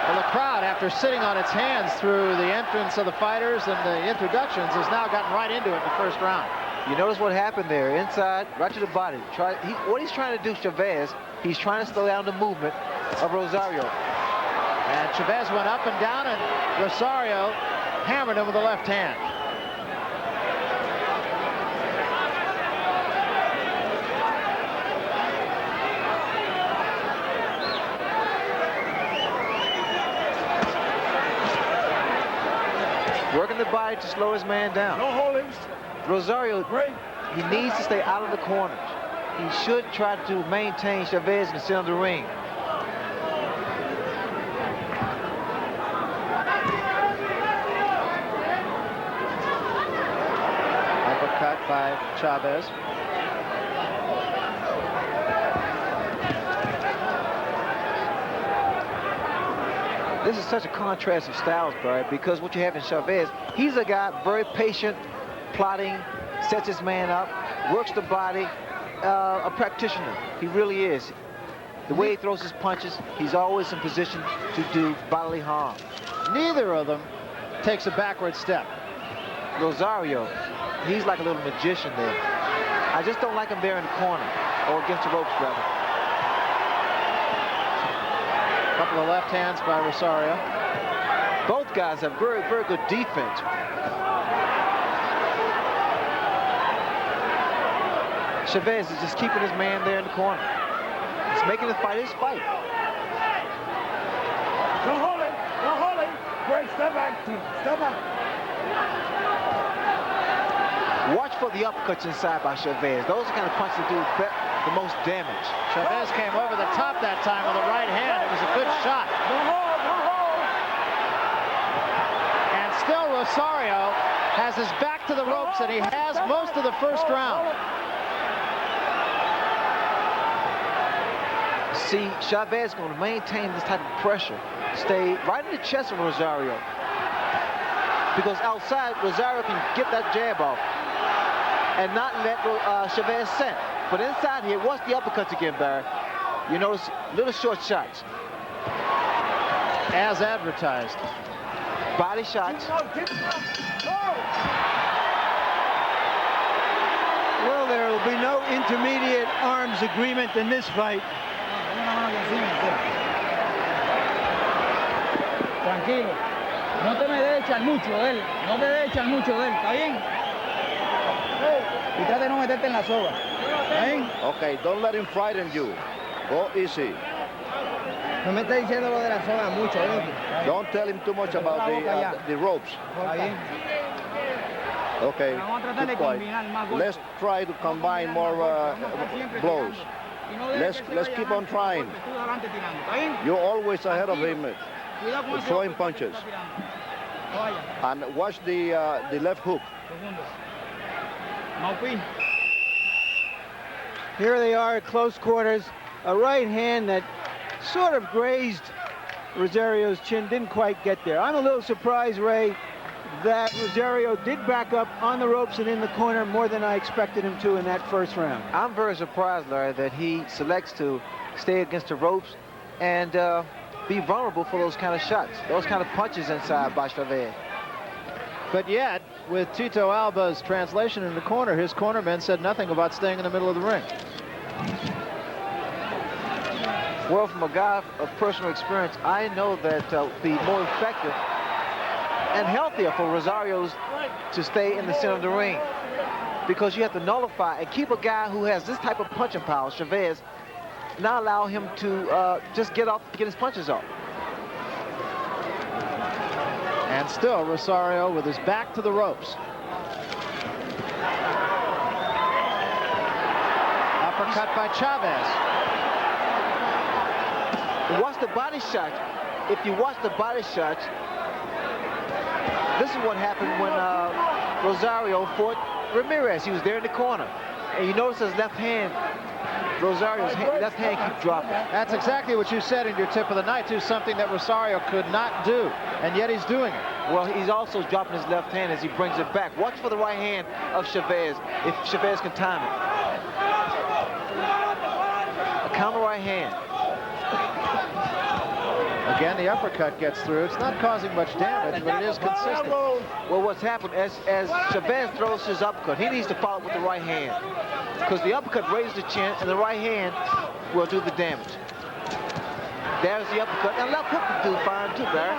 Well, the crowd, after sitting on its hands through the entrance of the fighters and the introductions, has now gotten right into it in the first round. You notice what happened there, inside, right to the body. What he's trying to do, Chavez, he's trying to slow down the movement of Rosario. And Chavez went up and down, and Rosario hammered him with the left hand. Working the body to slow his man down. No holdings. Rosario, he needs to stay out of the corners. He should try to maintain Chavez in the center of the ring. Uppercut by Chavez. This is such a contrast of styles, Barry, because what you have in Chavez, he's a guy very patient, plotting, sets his man up, works the body, a practitioner. He really is. The way he throws his punches, he's always in position to do bodily harm. Neither of them takes a backward step. Rosario, he's like a little magician there. I just don't like him there in the corner, or against the ropes, rather. Couple of left hands by Rosario. Both guys have very, very good defense. Chavez is just keeping his man there in the corner. He's making the fight his fight. No holding. No holding. Great, step back. Step back. Watch for the uppercuts inside by Chavez. Those are the kind of punches that do the most damage. Chavez came over the top that time with a right hand. It was a good shot. No hold. No hold. And still Rosario has his back to the ropes, and he has most of the first round. See, Chavez is going to maintain this type of pressure. Stay right in the chest of Rosario. Because outside, Rosario can get that jab off and not let Chavez set. But inside here, watch the uppercuts again, Barry. You notice little short shots. As advertised. Body shots. Well, there will be no intermediate arms agreement in this fight. Tranquilo. No te me debes echar mucho de él. No te debes echar mucho de él. ¿Está bien? Y trata de no meterte en la soga. ¿Está bien? Okay, don't let him frighten you. Go easy. No me estés diciendo lo de la soga mucho, ¿eh? Don't tell him too much about the ropes. Está bien. Okay, keep quiet. Let's try to combine more blows. Let's keep on trying. You're always ahead of him, throwing punches. And watch the left hook. Here they are at close quarters. A right hand that sort of grazed Rosario's chin, didn't quite get there. I'm a little surprised, Ray, that Rosario did back up on the ropes and in the corner more than I expected him to in that first round. I'm very surprised, Larry, that he selects to stay against the ropes and be vulnerable for those kind of shots, those kind of punches inside by Chavez. But yet, with Tito Alba's translation in the corner, his cornermen said nothing about staying in the middle of the ring. Well, from a guy of personal experience, I know that the more effective and healthier for Rosario's to stay in the center of the ring, because you have to nullify and keep a guy who has this type of punching power, Chavez, not allow him to just get his punches off. And still Rosario with his back to the ropes. Uppercut by Chavez. Watch the body shot. If you watch the body shots, this is what happened when Rosario fought Ramirez. He was there in the corner. And you notice his left hand, Rosario's left hand keeps dropping. That's exactly what you said in your tip of the night, too, something that Rosario could not do, and yet he's doing it. Well, he's also dropping his left hand as he brings it back. Watch for the right hand of Chavez, if Chavez can time it. A counter right hand. Again, the uppercut gets through. It's not causing much damage, but it is consistent. Well, what's happened as Chavez throws his uppercut, he needs to follow with the right hand, because the uppercut raises the chin, and the right hand will do the damage. There's the uppercut, and left hook will do fine too, Barry.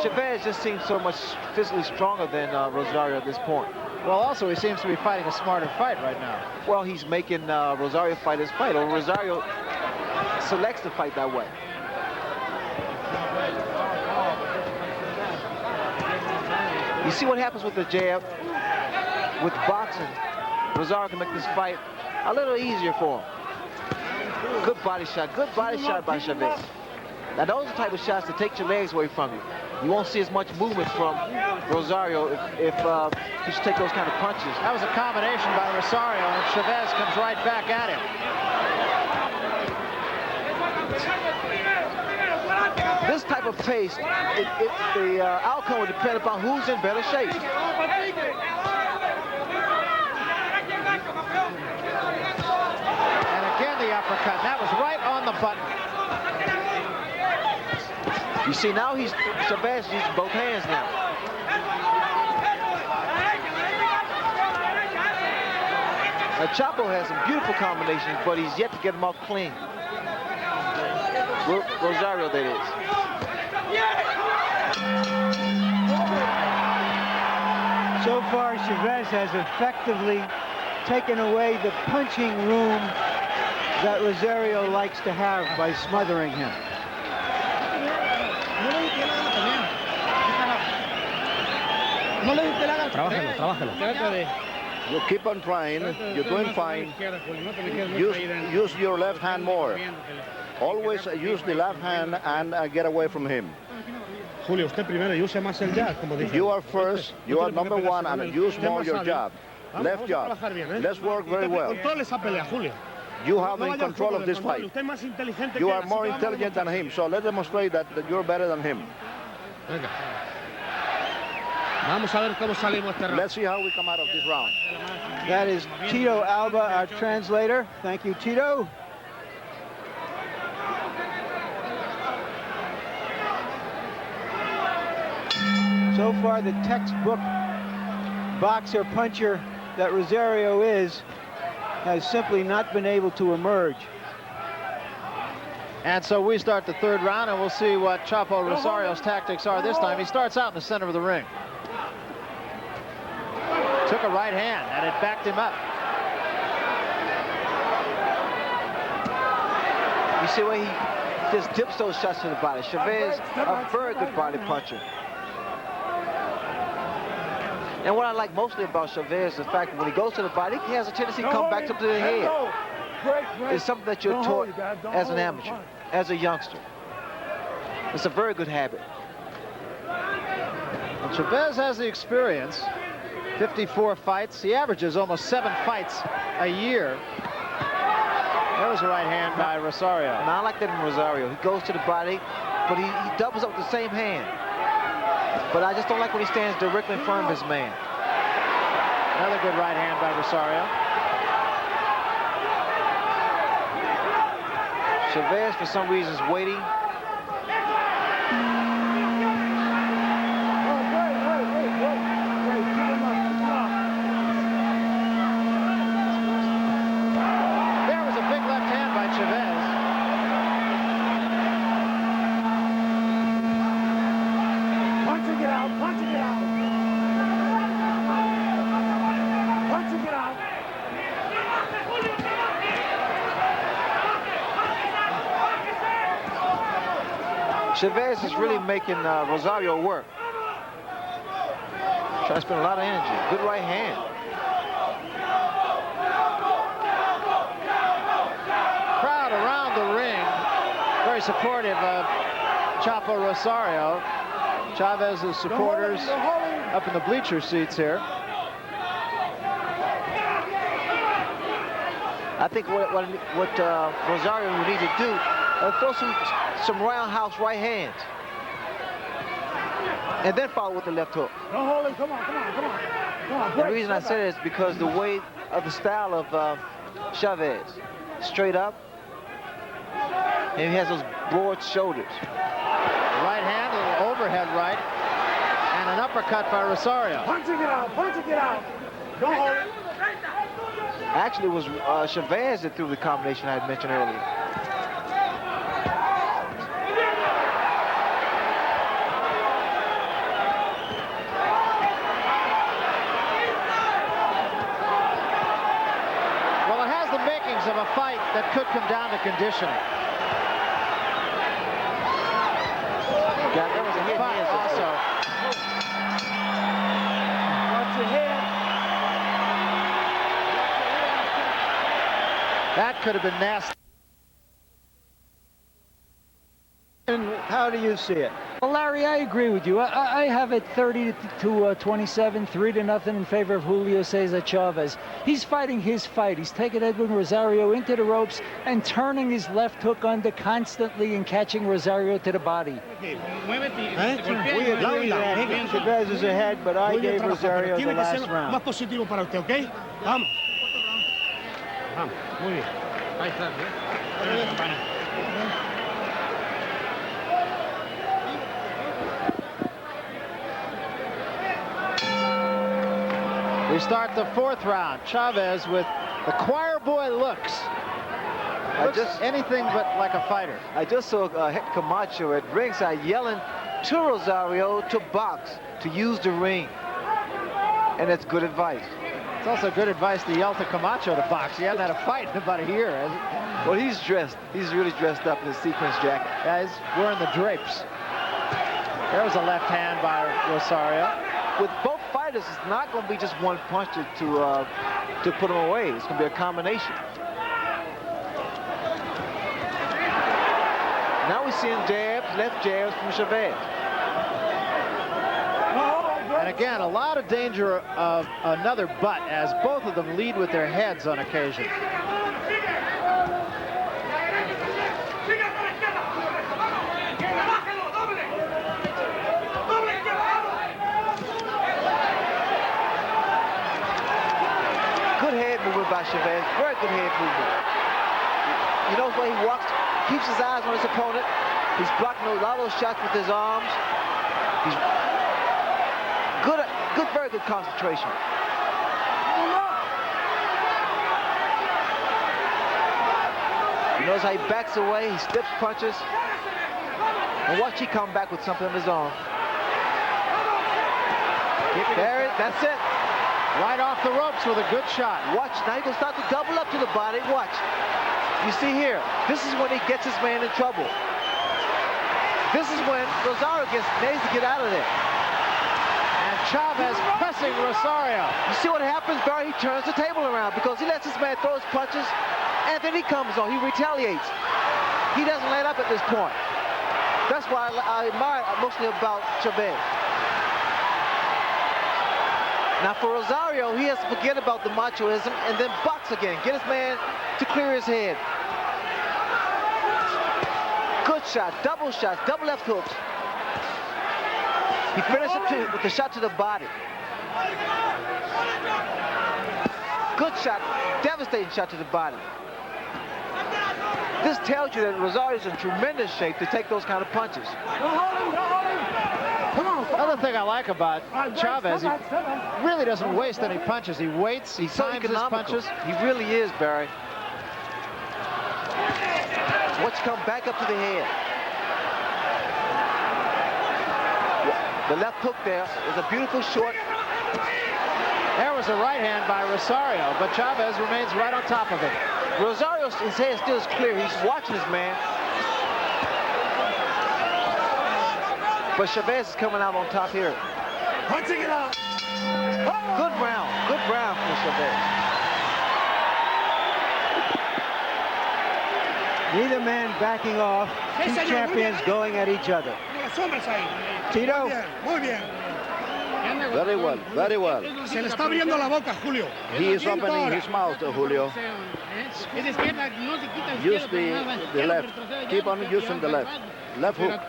Chavez just seems so much physically stronger than Rosario at this point. Well, also, he seems to be fighting a smarter fight right now. Well, he's making Rosario fight his fight, or Rosario selects to fight that way. You see what happens with the jab? With boxing, Rosario can make this fight a little easier for him. Good body shot by Chavez. Now those are the type of shots that take your legs away from you. You won't see as much movement from Rosario if you should take those kind of punches. That was a combination by Rosario, and Chavez comes right back at him. This type of pace, the outcome will depend upon who's in better shape. And again, the uppercut. That was right on the button. You see, now Chavez uses both hands now. Now Chapo has some beautiful combinations, but he's yet to get them off clean. Rosario, that is. So far, Chavez has effectively taken away the punching room that Rosario likes to have by smothering him. You keep on trying. You're doing fine. Use your left hand more. Always use the left hand and get away from him. Julio, usted primero y use más el jab, como dice. You are first. You are number one, and use more your jab. Left jab. Let's work very well. You have in control of this fight. You are more intelligent than him, so let's demonstrate that you're better than him. Let's see how we come out of this round. That is Tito Alba, our translator. Thank you, Tito. So far, the textbook boxer puncher that Rosario is has simply not been able to emerge. And so we start the third round, and we'll see what Chapo Rosario's tactics are this time. He starts out in the center of the ring. Took a right hand, and it backed him up. You see where he just dips those shots to the body. Chavez, a very good body puncher. And what I like mostly about Chavez is the fact that when he goes to the body, he has a tendency to come back up to the head. It's something that you're taught as an amateur, as a youngster. It's a very good habit. And Chavez has the experience. 54 fights. He averages almost 7 fights a year. There was a right hand by Rosario. And I like that in Rosario. He goes to the body, but he doubles up with the same hand. But I just don't like when he stands directly in front of his man. Another good right hand by Rosario. Chavez, for some reason, is waiting. There was a big left hand by Chavez. Punching it out, punching it out. Punching it out. Chavez is really making Rosario work. Trying to spend a lot of energy. Good right hand. Crowd around the ring, very supportive of Chapo Rosario. Chavez's supporters up in the bleacher seats here. I think what Rosario would need to do, throw some roundhouse right hands. And then follow with the left hook. Don't hold him. Come on, come on, come on. Come on, And the reason I say that is because the way of the style of Chavez. Straight up. And he has those broad shoulders. Right hand, a little overhead right, and an uppercut by Rosario. Punching it out, punching it out. Don't hold it. Actually, it was Chavez that threw the combination I had mentioned earlier. Well, it has the makings of a fight that could come down to conditioning. Yeah, there was a hit But also, Watch your head. that could have been nasty. And how do you see it? Well, Larry, I agree with you. I have it 30 to 27, 3-0 in favor of Julio Cesar Chavez. He's fighting his fight. He's taking Edwin Rosario into the ropes and turning his left hook under constantly and catching Rosario to the body. We agree that Chavez is ahead, but I gave Rosario the last round. Más positivo para usted, ¿ok? Vamos. Vamos, muy bien. Ahí está, We start the fourth round. Chavez with the choir boy looks. Looks anything but like a fighter. I just saw Hector Camacho at ringside yelling to Rosario to box, to use the ring. And that's good advice. It's also good advice to yell to Camacho to box. He hasn't had a fight in about a year, has he? Well, he's dressed. He's really dressed up in his sequins jacket. Yeah, he's wearing the drapes. There was a left hand by Rosario. With both fighters, it's not going to be just one punch to put him away. It's going to be a combination. Now we're seeing jabs, left jabs from Chavez. And again, a lot of danger of another butt as both of them lead with their heads on occasion. Good head movement by Chavez. Very good head movement. You know where he walks, keeps his eyes on his opponent. He's blocking a lot of those shots with his arms. He's good, very good concentration. You notice how he backs away, he steps punches. And watch he come back with something of his own. There, that's it. Right off the ropes with a good shot. Watch, now he's going to start to double up to the body. Watch. You see here, this is when he gets his man in trouble. This is when Rosario needs to get out of there. And Chavez pressing Rosario. You see what happens, Barry? He turns the table around because he lets his man throw his punches, and then he comes on. He retaliates. He doesn't let up at this point. That's why I admire mostly about Chavez. Now for Rosario, he has to forget about the machoism and then box again. Get his man to clear his head. Good shot, double shots, double left hooks. He finished it with the shot to the body. Good shot, devastating shot to the body. This tells you that Rosario's in tremendous shape to take those kind of punches. Another thing I like about Chavez, he really doesn't waste any punches. He waits, he times his punches. He really is, Barry. Watch come back up to the head. The left hook there is a beautiful short. There was a right hand by Rosario, but Chavez remains right on top of it. Rosario, his head still is clear. He's watching his man. But Chavez is coming out on top here. Punching it out. Good round for Chavez. Neither man backing off. Two champions going at each other. Tito. Muy bien. Very well, very well. Se le está abriendo la boca, Julio. He is opening his mouth, Julio. Use the left. Keep on using the left. Left hook.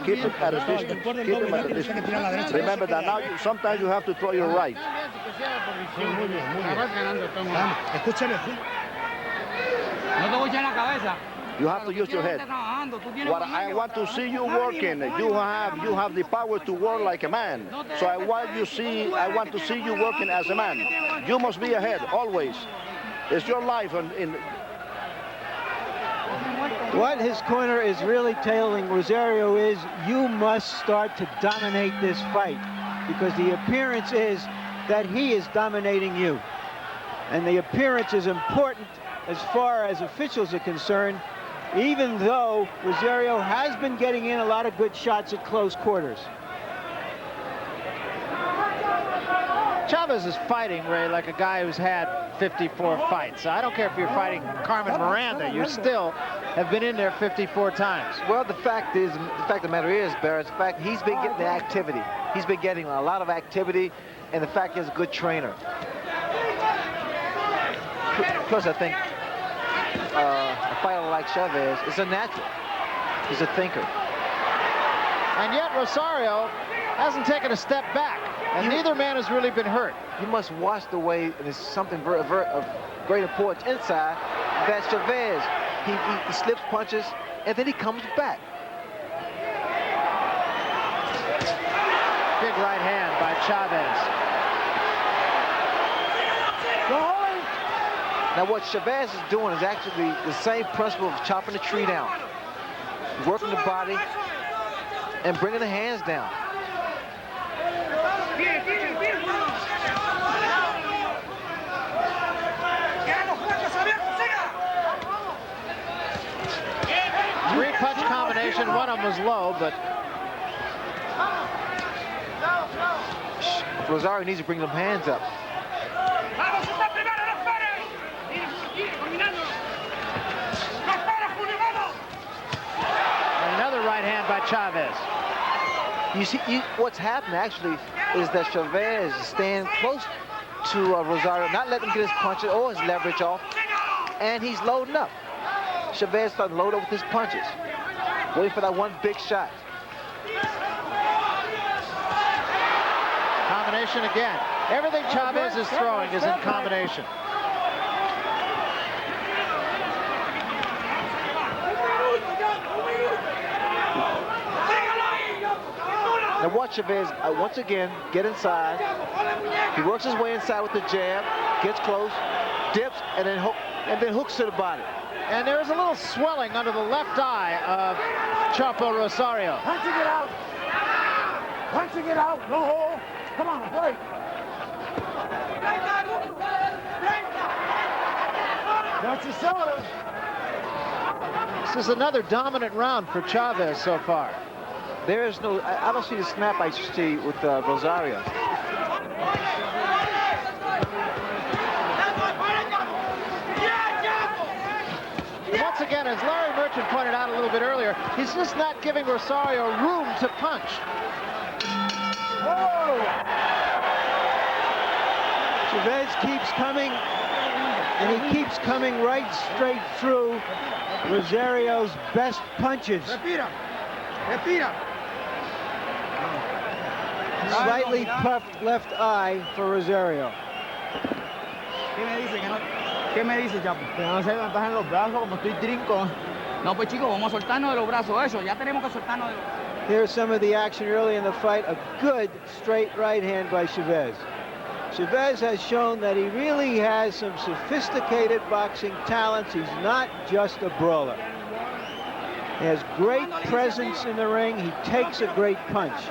Keep it at a distance. Keep him at a distance. Remember that now sometimes you have to throw your right. Escúchale, You have to use your head. What I want to see you working, you have the power to work like a man. So I want to see you working as a man. You must be ahead always. It's your life. What his corner is really telling Rosario is you must start to dominate this fight, because the appearance is that he is dominating you. And the appearance is important as far as officials are concerned, even though Rosario has been getting in a lot of good shots at close quarters. Chavez is fighting, Ray, like a guy who's had 54 fights. I don't care if you're fighting Carmen Miranda, you still have been in there 54 times. Well, the fact of the matter is, Barrett, the fact he's been getting the activity. He's been getting a lot of activity, and the fact he's a good trainer. Plus, I think a fighter like Chavez is a natural. He's a thinker. And yet Rosario hasn't taken a step back, and neither man has really been hurt. You must watch the way, and it's something of great importance inside, that Chavez, he slips punches, and then he comes back. Big right hand by Chavez. Now what Chavez is doing is actually the same principle of chopping the tree down, working the body, and bringing the hands down. Three-punch combination. One of them was low, but Rosario needs to bring them hands up. and another right hand by Chavez. You see, what's happened actually is that Chavez is staying close to Rosario, not letting him get his punches or his leverage off, and he's loading up. Chavez starting to load up with his punches, waiting for that one big shot. Combination again. Everything Chavez is throwing is in combination. Now watch Chavez once again get inside. He works his way inside with the jab, gets close, dips, and then hooks to the body. And there is a little swelling under the left eye of Chapo Rosario. Punching it out. Punching it out. No hole. Come on, break. That's your shoulder. This is another dominant round for Chavez so far. There is no, I don't see the snap I see with Rosario. Once again, as Larry Merchant pointed out a little bit earlier, he's just not giving Rosario room to punch. Chavez keeps coming, and he keeps coming right straight through Rosario's best punches. Slightly puffed left eye for Rosario. ¿Qué me dice, Chapo? Que no se me bajan los brazos como estoy trinco. No, pues chicos, vamos a soltarnos de los brazos, eso, ya tenemos que soltarnos de los... Here's some of the action early in the fight. A good straight right hand by Chavez. Chavez has shown that he really has some sophisticated boxing talents. He's not just a brawler. He has great presence in the ring. He takes a great punch.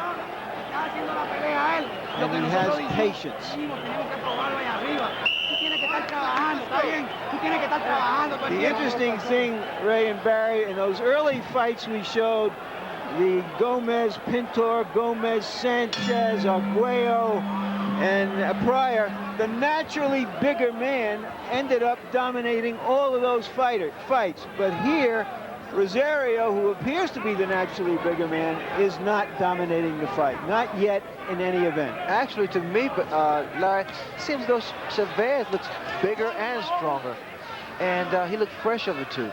And he has patience. The interesting thing, Ray and Barry, in those early fights we showed, the Gomez, Pintor, Gomez, Sanchez, Arguello, and Pryor, the naturally bigger man ended up dominating all of those fights. But here, Rosario, who appears to be the naturally bigger man, is not dominating the fight. Not yet in any event. Actually, to me, Larry, it seems as though Chavez looks bigger and stronger. And he looked fresh of the two.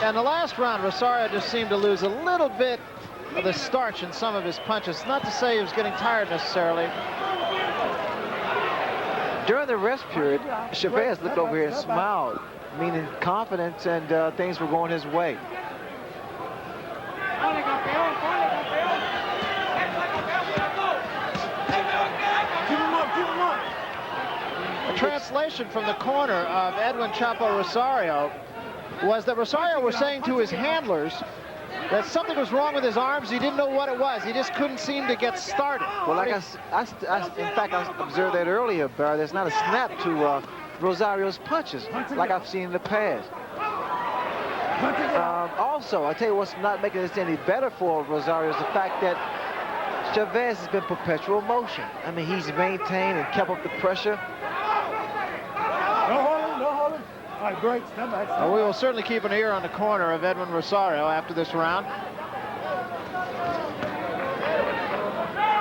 And the last round, Rosario just seemed to lose a little bit of the starch in some of his punches. Not to say he was getting tired necessarily. During the rest period, Chavez looked over here and smiled, meaning confidence and things were going his way. A translation from the corner of Edwin Chapo Rosario was that Rosario was saying to his handlers that something was wrong with his arms. He didn't know what it was. He just couldn't seem to get started. Well, like in fact, I observed that earlier, Barry. There's not a snap to Rosario's punches like I've seen in the past. Also, I tell you what's not making this any better for Rosario is the fact that Chavez has been perpetual motion. I mean, he's maintained and kept up the pressure. No holding, no holding. All right, great. Stand back. Well, we will certainly keep an ear on the corner of Edwin Rosario after this round.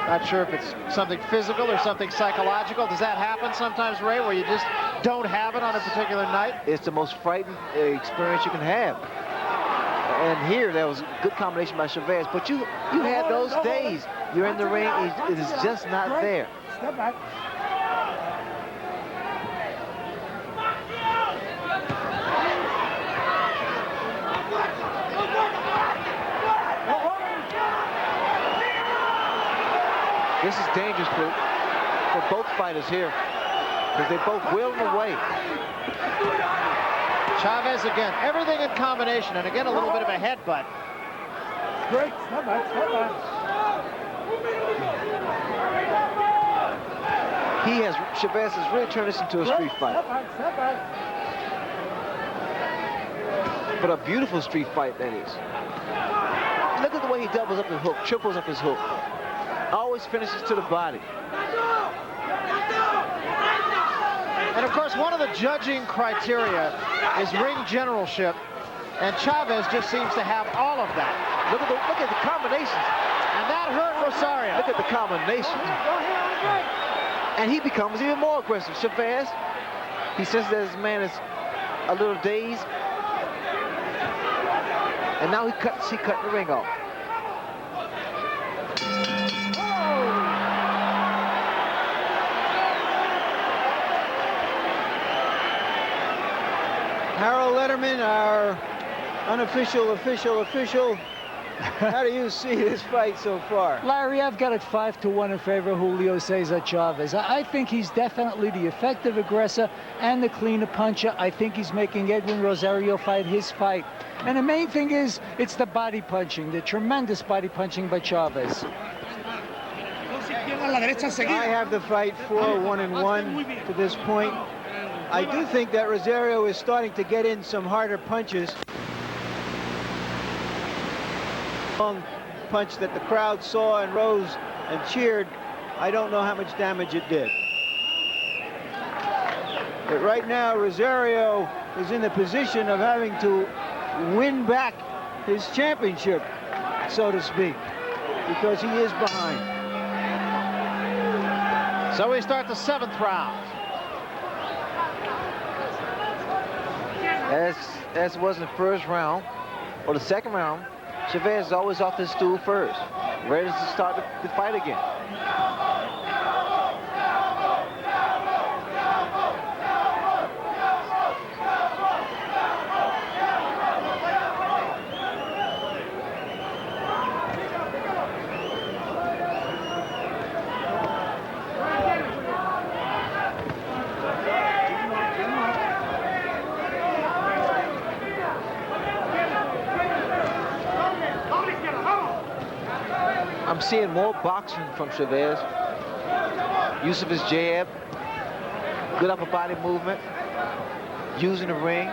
Not sure if it's something physical or something psychological. Does that happen sometimes, Ray, where you just don't have it on a particular night? It's the most frightening experience you can have. And here, there was a good combination by Chavez, but you had those days. You're in the ring, it is just not there. Step back. This is dangerous for both fighters here, because they both will him away. Chavez again, everything in combination, and again a little bit of a headbutt. Great. Step back. Step back. Chavez has really turned this into a street fight. Step back. Step back. But a beautiful street fight, that is. Look at the way he doubles up the hook, triples up his hook. Always finishes to the body. And of course, one of the judging criteria is ring generalship, and Chavez just seems to have all of that. Look at the combinations. And that hurt Rosario. Look at the combinations. And he becomes even more aggressive. Chavez, he says that his man is a little dazed. And now he cut the ring off. Harold Letterman, our unofficial official. How do you see this fight so far? Larry, I've got it 5-1 in favor of Julio Cesar Chavez. I think he's definitely the effective aggressor and the cleaner puncher. I think he's making Edwin Rosario fight his fight. And the main thing is, it's the body punching, the tremendous body punching by Chavez. I have the fight 4-1-1 to this point. I do think that Rosario is starting to get in some harder punches. Long punch that the crowd saw and rose and cheered. I don't know how much damage it did. But right now, Rosario is in the position of having to win back his championship, so to speak, because he is behind. So we start the 7th round. As was in the first round, or the second round, Chavez is always off his stool first, ready to start the fight again. I'm seeing more boxing from Chavez. Use of his jab, good upper body movement, using the ring.